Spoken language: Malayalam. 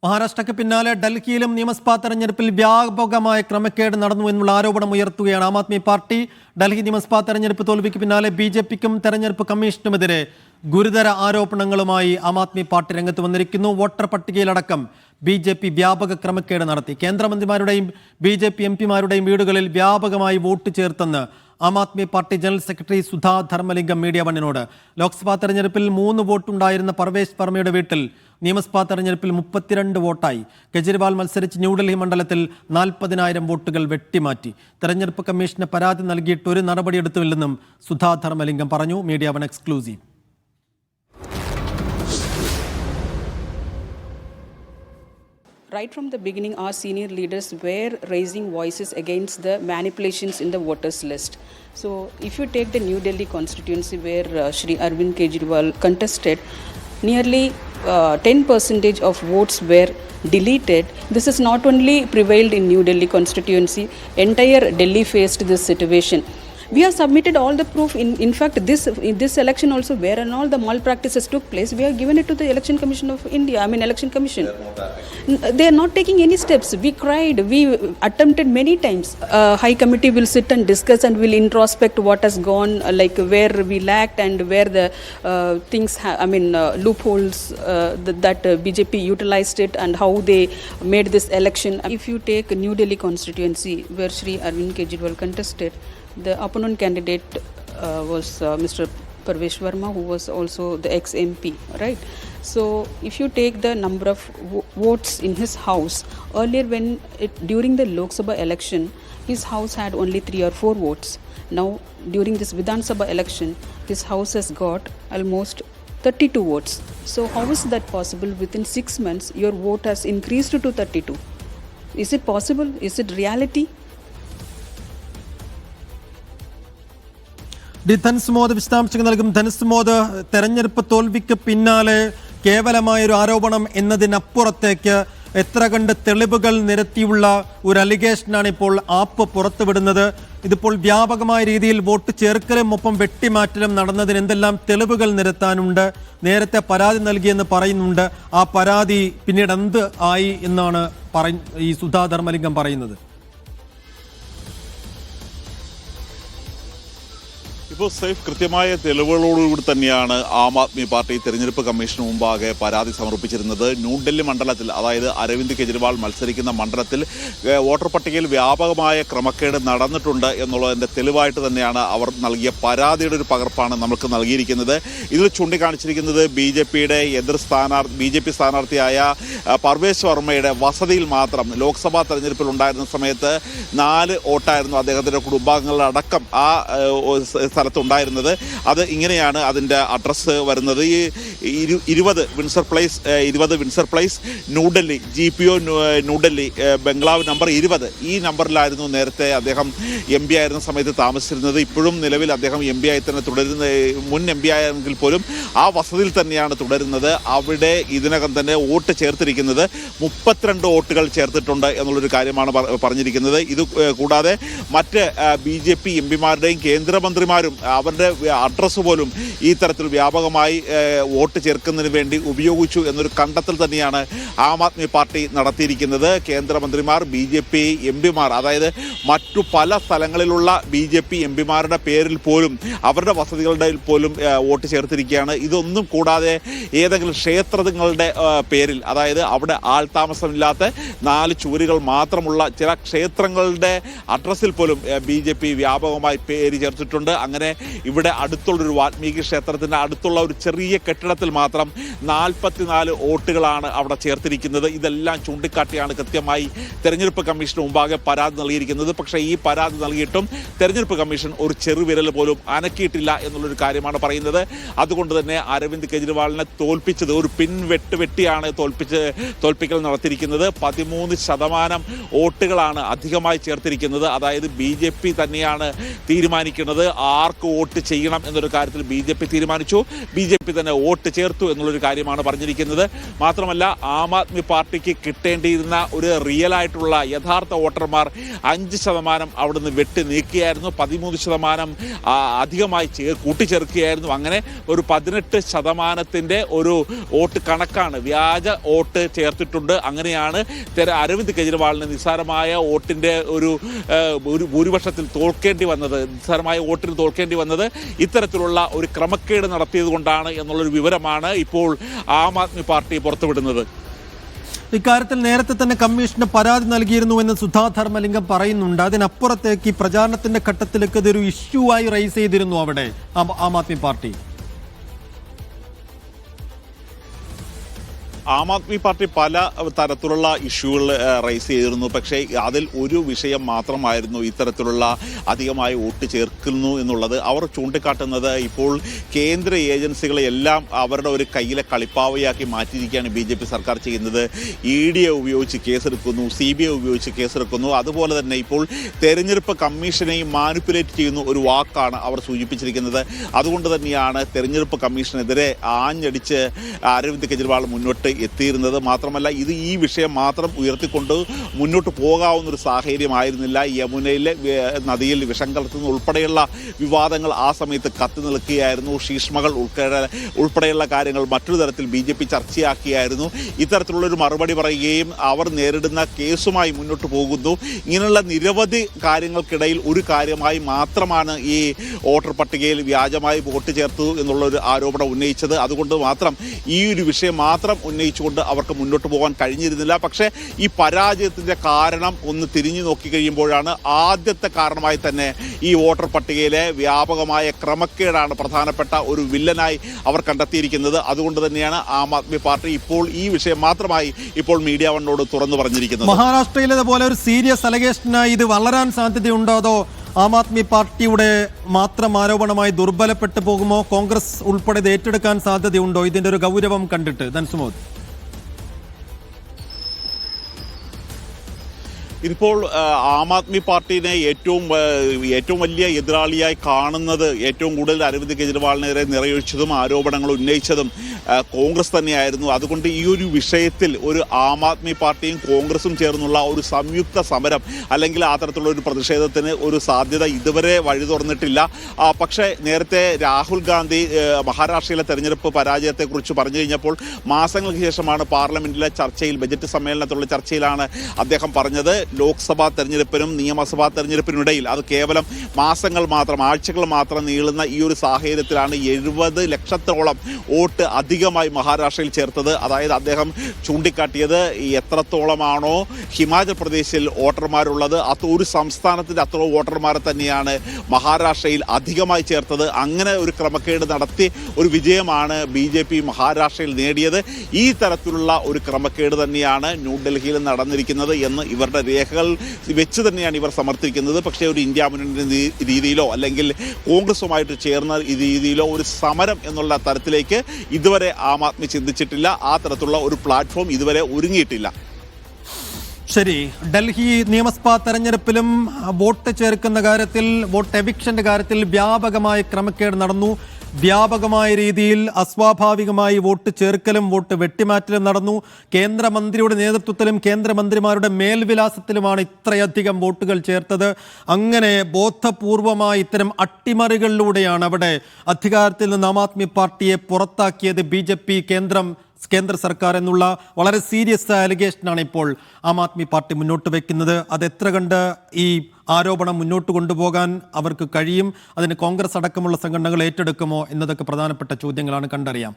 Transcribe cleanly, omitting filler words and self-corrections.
മഹാരാഷ്ട്രയ്ക്ക് പിന്നാലെ ഡൽഹിയിലും നിയമസഭാ തെരഞ്ഞെടുപ്പിൽ വ്യാപകമായ ക്രമക്കേട് നടന്നു എന്നുള്ള ആരോപണം ഉയർത്തുകയാണ് ആം ആദ്മി പാർട്ടി. ഡൽഹി നിയമസഭാ തെരഞ്ഞെടുപ്പ് തോൽവിക്ക് പിന്നാലെ ബിജെപിക്കും തെരഞ്ഞെടുപ്പ് കമ്മീഷനുമെതിരെ ഗുരുതര ആരോപണങ്ങളുമായി ആം ആദ്മി പാർട്ടി രംഗത്ത് വന്നിരിക്കുന്നു. വോട്ടർ പട്ടികയിലടക്കം ബിജെപി വ്യാപക ക്രമക്കേട് നടത്തി. കേന്ദ്രമന്ത്രിമാരുടെയും ബിജെപി എംപിമാരുടെയും വീടുകളിൽ വ്യാപകമായി വോട്ട് ചേർത്തെന്ന് Aam Aadmi party general secretary Sudha Dharmalingam media വണ്ണിനോട്. ലോക്സഭാ തെരഞ്ഞെടുപ്പിൽ 3 വോട്ടുണ്ടായിരുന്ന പർവേശ് വർമ്മയുടെ വീട്ടിൽ നിയമസഭാ തെരഞ്ഞെടുപ്പിൽ 32 വോട്ടായി. കെജ്രിവാൾ മത്സരിച്ച് ന്യൂഡൽഹി മണ്ഡലത്തിൽ 40,000 വോട്ടുകൾ വെട്ടിമാറ്റി. തെരഞ്ഞെടുപ്പ് കമ്മീഷന് പരാതി നൽകിയിട്ട് ഒരു നടപടിയെടുത്തുമില്ലെന്നും സുധാ ധർമ്മലിംഗം പറഞ്ഞു. Media one exclusive. Right from the beginning, our senior leaders were raising voices against the manipulations in the voters list. So, if you take the New Delhi constituency where Shri Arvind Kejriwal contested, nearly 10% of votes were deleted. This is not only prevailed in New Delhi constituency, entire Delhi faced this situation. We have submitted all the proof. In fact, this election also, where and all the malpractices took place, we have given it to the Election Commission of India. Election Commission. They are not taking any steps. We cried. We attempted many times. High committee will sit and discuss and will introspect what has gone, like where we lacked and where the things, loopholes that BJP utilized it and how they made this election. If you take New Delhi constituency where Shri Arvind Kejriwal contested, the opponent candidate was Mr. Parvesh Verma, who was also the ex-MP, right? So, if you take the number of votes in his house, earlier during the Lok Sabha election, his house had only 3 or 4 votes. Now, during this Vidhan Sabha election, his house has got almost 32 votes. So, how is that possible? Within 6 months, your vote has increased to 32. Is it possible? Is it reality? ധൻസ് മോദ് വിശദാംശങ്ങൾ നൽകും. ധൻസ് മോദ്, തെരഞ്ഞെടുപ്പ് തോൽവിക്ക് പിന്നാലെ കേവലമായൊരു ആരോപണം എന്നതിനപ്പുറത്തേക്ക് എത്ര കണ്ട് തെളിവുകൾ നിരത്തിയുള്ള ഒരു അലിഗേഷനാണ് ഇപ്പോൾ ആപ്പ് പുറത്തുവിടുന്നത്. ഇതിപ്പോൾ വ്യാപകമായ രീതിയിൽ വോട്ട് ചേർക്കലും ഒപ്പം വെട്ടിമാറ്റലും നടന്നതിന് എന്തെല്ലാം തെളിവുകൾ നിരത്താനുണ്ട്? നേരത്തെ പരാതി നൽകിയെന്ന് പറയുന്നുണ്ട്. ആ പരാതി പിന്നീട് എന്ത് ആയി എന്നാണ് ഈ സുധാ ധർമ്മലിംഗം പറയുന്നത്? ഇപ്പോൾ സേഫ് കൃത്യമായ തെളിവുകളോടുകൂടി തന്നെയാണ് ആം ആദ്മി പാർട്ടി തെരഞ്ഞെടുപ്പ് കമ്മീഷന് മുമ്പാകെ പരാതി സമർപ്പിച്ചിരുന്നത്. ന്യൂഡൽഹി മണ്ഡലത്തിൽ, അതായത് അരവിന്ദ് കെജ്രിവാൾ മത്സരിക്കുന്ന മണ്ഡലത്തിൽ വോട്ടർ പട്ടികയിൽ വ്യാപകമായ ക്രമക്കേട് നടന്നിട്ടുണ്ട് എന്നുള്ളതിൻ്റെ തെളിവായിട്ട് തന്നെയാണ് അവർ നൽകിയ പരാതിയുടെ ഒരു പകർപ്പാണ് നമുക്ക് നൽകിയിരിക്കുന്നത്. ഇതിൽ ചൂണ്ടിക്കാണിച്ചിരിക്കുന്നത് ബി ജെ പി സ്ഥാനാർത്ഥിയായ പർവേശ് വർമ്മയുടെ വസതിയിൽ മാത്രം ലോക്സഭാ തെരഞ്ഞെടുപ്പിൽ ഉണ്ടായിരുന്ന സമയത്ത് 4 വോട്ടായിരുന്നു അദ്ദേഹത്തിൻ്റെ കുടുംബാംഗങ്ങളുടെ അടക്കം ആ സ്ഥലത്തുണ്ടായിരുന്നത്. അത് ഇങ്ങനെയാണ് അതിൻ്റെ അഡ്രസ്സ് വരുന്നത്. ഈ 20 Windsor place New Delhi, GPO New Delhi, ബംഗ്ലാവ് നമ്പർ 20. ഈ നമ്പറിലായിരുന്നു നേരത്തെ അദ്ദേഹം MP ആയിരുന്ന സമയത്ത് താമസിച്ചിരുന്നത്. ഇപ്പോഴും നിലവിൽ അദ്ദേഹം MP ആയി തന്നെ തുടരുന്ന, മുൻ MP ആയെങ്കിൽ പോലും ആ വസതിയിൽ തന്നെയാണ് തുടരുന്നത്. അവിടെ ഇതിനകം തന്നെ വോട്ട് ചേർത്തിരിക്കുന്നത് 32 വോട്ടുകൾ ചേർത്തിട്ടുണ്ട് എന്നുള്ളൊരു കാര്യമാണ് പറഞ്ഞിരിക്കുന്നത്. ഇത് കൂടാതെ മറ്റ് BJP MPമാരുടെയും കേന്ദ്രമന്ത്രിമാരും അവരുടെ അഡ്രസ്സ് പോലും ഈ തരത്തിൽ വ്യാപകമായി വോട്ട് ചേർക്കുന്നതിന് വേണ്ടി ഉപയോഗിച്ചു എന്നൊരു കണ്ടെത്തൽ തന്നെയാണ് ആം ആദ്മി പാർട്ടി നടത്തിയിരിക്കുന്നത്. കേന്ദ്രമന്ത്രിമാർ, BJP MPമാർ, അതായത് മറ്റു പല സ്ഥലങ്ങളിലുള്ള BJP MPമാരുടെ പേരിൽ പോലും അവരുടെ വസതികളുടെ പോലും വോട്ട് ചേർത്തിരിക്കുകയാണ്. ഇതൊന്നും കൂടാതെ ഏതെങ്കിലും ക്ഷേത്രങ്ങളുടെ പേരിൽ, അതായത് അവിടെ ആൾ താമസമില്ലാത്ത 4 ചുവരുകൾ മാത്രമുള്ള ചില ക്ഷേത്രങ്ങളുടെ അഡ്രസ്സിൽ പോലും BJP വ്യാപകമായി പേര് ചേർത്തിട്ടുണ്ട്. അങ്ങനെ ഇവിടെ അടുത്തുള്ളൊരു വാൽമീകി ക്ഷേത്രത്തിൻ്റെ അടുത്തുള്ള ഒരു ചെറിയ കെട്ടിടത്തിൽ മാത്രം 44 വോട്ടുകളാണ് അവിടെ ചേർത്തിരിക്കുന്നത്. ഇതെല്ലാം ചൂണ്ടിക്കാട്ടിയാണ് കൃത്യമായി തെരഞ്ഞെടുപ്പ് കമ്മീഷന് മുമ്പാകെ പരാതി നൽകിയിരിക്കുന്നത്. പക്ഷേ ഈ പരാതി നൽകിയിട്ടും തെരഞ്ഞെടുപ്പ് കമ്മീഷൻ ഒരു ചെറുവിരൽ പോലും അനക്കിയിട്ടില്ല എന്നുള്ളൊരു കാര്യമാണ് പറയുന്നത്. അതുകൊണ്ട് തന്നെ അരവിന്ദ് കെജ്രിവാളിനെ തോൽപ്പിച്ചത് ഒരു വെട്ടിയാണ് തോൽപ്പിക്കൽ നടത്തിയിരിക്കുന്നത്. 13% വോട്ടുകളാണ് അധികമായി ചേർത്തിരിക്കുന്നത്. അതായത് BJP തന്നെയാണ് തീരുമാനിക്കുന്നത് ആർക്ക് അവർക്ക് വോട്ട് ചെയ്യണം എന്നൊരു കാര്യത്തിൽ BJP തീരുമാനിച്ചു. BJP തന്നെ വോട്ട് ചേർത്തു എന്നുള്ളൊരു കാര്യമാണ് പറഞ്ഞിരിക്കുന്നത്. മാത്രമല്ല ആം ആദ്മി പാർട്ടിക്ക് കിട്ടേണ്ടിയിരുന്ന ഒരു റിയൽ ആയിട്ടുള്ള യഥാർത്ഥ വോട്ടർമാർ 5% അവിടുന്ന് വെട്ടി നീക്കിയായിരുന്നു. 13% അധികമായി കൂട്ടിച്ചേർക്കുകയായിരുന്നു. അങ്ങനെ ഒരു 18% ഒരു വോട്ട് കണക്കാണ്, വ്യാജ വോട്ട് ചേർത്തിട്ടുണ്ട്. അങ്ങനെയാണ് അരവിന്ദ് കെജ്രിവാളിന് നിസ്സാരമായ വോട്ടിൻ്റെ ഒരു ഭൂരിപക്ഷത്തിൽ നിസ്സാരമായ വോട്ടിന് തോൽക്കേണ്ടി വന്നത് ഇത്തരത്തിലുള്ള ഒരു ക്രമക്കേട് നടത്തിയത് കൊണ്ടാണ് എന്നുള്ളൊരു വിവരമാണ് ഇപ്പോൾ ആം ആദ്മി പാർട്ടി പുറത്തുവിടുന്നത്. ഇക്കാര്യത്തിൽ നേരത്തെ തന്നെ കമ്മീഷന് പരാതി നൽകിയിരുന്നുവെന്ന് സുധാ ധർമ്മലിംഗം പറയുന്നുണ്ട്. അതിനപ്പുറത്തേക്ക് പ്രചാരണത്തിന്റെ ഘട്ടത്തിലേക്ക് ഇതൊരു ഇഷ്യൂ ആയി റൈസ് ചെയ്തിരുന്നു അവിടെ ആം ആദ്മി പാർട്ടി. ആം ആദ്മി പാർട്ടി പല തരത്തിലുള്ള ഇഷ്യൂകൾ റൈസ് ചെയ്തിരുന്നു. പക്ഷേ അതിൽ ഒരു വിഷയം മാത്രമായിരുന്നു ഇത്തരത്തിലുള്ള അധികമായി വോട്ട് ചേർക്കുന്നു എന്നുള്ളത്. അവർ ചൂണ്ടിക്കാട്ടുന്നത് ഇപ്പോൾ കേന്ദ്ര ഏജൻസികളെ എല്ലാം അവരുടെ ഒരു കയ്യിലെ കളിപ്പാവയാക്കി മാറ്റിയിരിക്കുകയാണ് BJP സർക്കാർ ചെയ്യുന്നത്. ED ഉപയോഗിച്ച് കേസെടുക്കുന്നു, CBI ഉപയോഗിച്ച് കേസെടുക്കുന്നു. അതുപോലെ തന്നെ ഇപ്പോൾ തെരഞ്ഞെടുപ്പ് കമ്മീഷനെയും മാനിപ്പുലേറ്റ് ചെയ്യുന്ന ഒരു വാക്കാണ് അവർ സൂചിപ്പിച്ചിരിക്കുന്നത്. അതുകൊണ്ട് തന്നെയാണ് തെരഞ്ഞെടുപ്പ് കമ്മീഷനെതിരെ ആഞ്ഞടിച്ച് അരവിന്ദ് കെജ്രിവാൾ മുന്നോട്ട് എത്തിയിരുന്നത്. മാത്രമല്ല ഈ വിഷയം മാത്രം ഉയർത്തിക്കൊണ്ട് മുന്നോട്ട് പോകാവുന്നൊരു സാഹചര്യമായിരുന്നില്ല. യമുനയിലെ നദിയിൽ വിഷം കലർത്തുന്ന ഉൾപ്പെടെയുള്ള വിവാദങ്ങൾ ആ സമയത്ത് കത്തി നിൽക്കുകയായിരുന്നു. ശീഷ്മകൾ ഉൾപ്പെടെയുള്ള കാര്യങ്ങൾ മറ്റൊരു തരത്തിൽ BJP ചർച്ചയാക്കിയായിരുന്നു. ഇത്തരത്തിലുള്ളൊരു മറുപടി പറയുകയും അവർ നേരിടുന്ന കേസുമായി മുന്നോട്ട് പോകുന്നു. ഇങ്ങനെയുള്ള നിരവധി കാര്യങ്ങൾക്കിടയിൽ ഒരു കാര്യമായി മാത്രമാണ് ഈ വോട്ടർ പട്ടികയിൽ വ്യാജമായി വോട്ട് ചേർത്തു എന്നുള്ളൊരു ആരോപണം ഉന്നയിച്ചത്. അതുകൊണ്ട് മാത്രം ഈ ഒരു വിഷയം മാത്രം ഉന്നയിച്ചുകൊണ്ട് അവർക്ക് മുന്നോട്ട് പോകാൻ കഴിഞ്ഞിരുന്നില്ല. പക്ഷേ ഈ പരാജയത്തിൻ്റെ കാരണം ഒന്ന് തിരിഞ്ഞു നോക്കി കഴിയുമ്പോഴാണ് ആദ്യത്തെ കാരണമായി തന്നെ ഈ വോട്ടർ പട്ടികയിലെ വ്യാപകമായ ക്രമക്കേടാണ് പ്രധാനപ്പെട്ട ഒരു വില്ലനായി അവർ കണ്ടെത്തിയിരിക്കുന്നത്. അതുകൊണ്ട് തന്നെയാണ് ആം ആദ്മി പാർട്ടി ഇപ്പോൾ ഈ വിഷയം മാത്രമായി ഇപ്പോൾ മീഡിയ വണ്ണോട് തുറന്നു പറഞ്ഞിരിക്കുന്നത്. മഹാരാഷ്ട്രയിലേതുപോലെ ഒരു സീരിയസ് അലഗേഷനായി ഇത് വളരാൻ സാധ്യതയുണ്ടോ, അതോ ആം ആദ്മി പാർട്ടിയുടെ മാത്രം ആരോപണമായി ദുർബലപ്പെട്ടു പോകുമോ? കോൺഗ്രസ് ഉൾപ്പെടെ ഇത് ഏറ്റെടുക്കാൻ സാധ്യതയുണ്ടോ ഇതിന്റെ ഒരു ഗൗരവം കണ്ടിട്ട്? ധൻസുമോദ്, ഇപ്പോൾ ആം ആദ്മി പാർട്ടിനെ ഏറ്റവും വലിയ എതിരാളിയായി കാണുന്നത്, ഏറ്റവും കൂടുതൽ അരവിന്ദ് കെജ്രിവാളിനെതിരെ നിറയൊഴിച്ചതും ആരോപണങ്ങൾ ഉന്നയിച്ചതും കോൺഗ്രസ് തന്നെയായിരുന്നു. അതുകൊണ്ട് ഈ ഒരു വിഷയത്തിൽ ഒരു ആം ആദ്മി പാർട്ടിയും കോൺഗ്രസും ചേർന്നുള്ള ഒരു സംയുക്ത സമരം അല്ലെങ്കിൽ ആ തരത്തിലുള്ള ഒരു പ്രതിഷേധത്തിന് ഒരു സാധ്യത ഇതുവരെ വഴി തുറന്നിട്ടില്ല. പക്ഷേ നേരത്തെ രാഹുൽ ഗാന്ധി മഹാരാഷ്ട്രയിലെ തെരഞ്ഞെടുപ്പ് പരാജയത്തെക്കുറിച്ച് പറഞ്ഞു കഴിഞ്ഞപ്പോൾ മാസങ്ങൾക്ക് ശേഷമാണ് പാർലമെന്റിലെ ചർച്ചയിൽ, ബജറ്റ് സമ്മേളനത്തിലുള്ള ചർച്ചയിലാണ് അദ്ദേഹം പറഞ്ഞത്, ലോക്സഭാ തെരഞ്ഞെടുപ്പിനും നിയമസഭാ തെരഞ്ഞെടുപ്പിനിടയിൽ അത് കേവലം മാസങ്ങൾ മാത്രം, ആഴ്ചകൾ മാത്രം നീളുന്ന ഈ ഒരു സാഹചര്യത്തിലാണ് 70 ലക്ഷത്തോളം വോട്ട് അധികമായി മഹാരാഷ്ട്രയിൽ ചേർത്തത്. അതായത് അദ്ദേഹം ചൂണ്ടിക്കാട്ടിയത് എത്രത്തോളമാണോ ഹിമാചൽ പ്രദേശിൽ വോട്ടർമാരുള്ളത്, ഒരു സംസ്ഥാനത്തിൻ്റെ അത്ര വോട്ടർമാരെ തന്നെയാണ് മഹാരാഷ്ട്രയിൽ അധികമായി ചേർത്തത്. അങ്ങനെ ഒരു ക്രമക്കേട് നടത്തി ഒരു വിജയമാണ് BJP മഹാരാഷ്ട്രയിൽ നേടിയത്. ഈ തരത്തിലുള്ള ഒരു ക്രമക്കേട് തന്നെയാണ് ന്യൂഡൽഹിയിൽ നടന്നിരിക്കുന്നത് എന്ന് ഇവരുടെ രേഖകൾ വെച്ച് തന്നെയാണ് ഇവർ സമർത്ഥിക്കുന്നത്. പക്ഷേ ഒരു ഇന്ത്യ മുന്നണി രീതിയിലോ അല്ലെങ്കിൽ കോൺഗ്രസുമായിട്ട് ചേർന്ന രീതിയിലോ ഒരു സമരം എന്നുള്ള തരത്തിലേക്ക് ഇതുവരെ ആം ആദ്മി ചിന്തിച്ചിട്ടില്ല. ആ തരത്തിലുള്ള ഒരു പ്ലാറ്റ്ഫോം ഇതുവരെ ഒരുങ്ങിയിട്ടില്ല. ശരി, ഡൽഹി നിയമസഭാ തെരഞ്ഞെടുപ്പിലും വോട്ട് ചേർക്കുന്ന കാര്യത്തിൽ, വോട്ട് എവിക്ഷന്റെ കാര്യത്തിൽ വ്യാപകമായ ക്രമക്കേട് നടന്നു. വ്യാപകമായ രീതിയിൽ അസ്വാഭാവികമായി വോട്ട് ചേർക്കലും വോട്ട് വെട്ടിമാറ്റലും നടന്നു. കേന്ദ്രമന്ത്രിയുടെ നേതൃത്വത്തിലും കേന്ദ്രമന്ത്രിമാരുടെ മേൽവിലാസത്തിലുമാണ് ഇത്രയധികം വോട്ടുകൾ ചേർത്തത്. അങ്ങനെ ബോധപൂർവമായി ഇത്തരം അട്ടിമറികളിലൂടെയാണ് അവിടെ അധികാരത്തിൽ നിന്ന് ആം ആദ്മി പാർട്ടിയെ പുറത്താക്കിയത് BJP കേന്ദ്ര സർക്കാർ എന്നുള്ള വളരെ സീരിയസ് അലിഗേഷനാണ് ഇപ്പോൾ ആം ആദ്മി പാർട്ടി മുന്നോട്ട് വയ്ക്കുന്നത്. അത് എത്ര കണ്ട് ഈ ആരോപണം മുന്നോട്ട് കൊണ്ടുപോകാൻ അവർക്ക് കഴിയും, അതിന് കോൺഗ്രസ് അടക്കമുള്ള സംഘടനകൾ ഏറ്റെടുക്കുമോ എന്നതൊക്കെ പ്രധാനപ്പെട്ട ചോദ്യങ്ങളാണ്. കണ്ടറിയാം.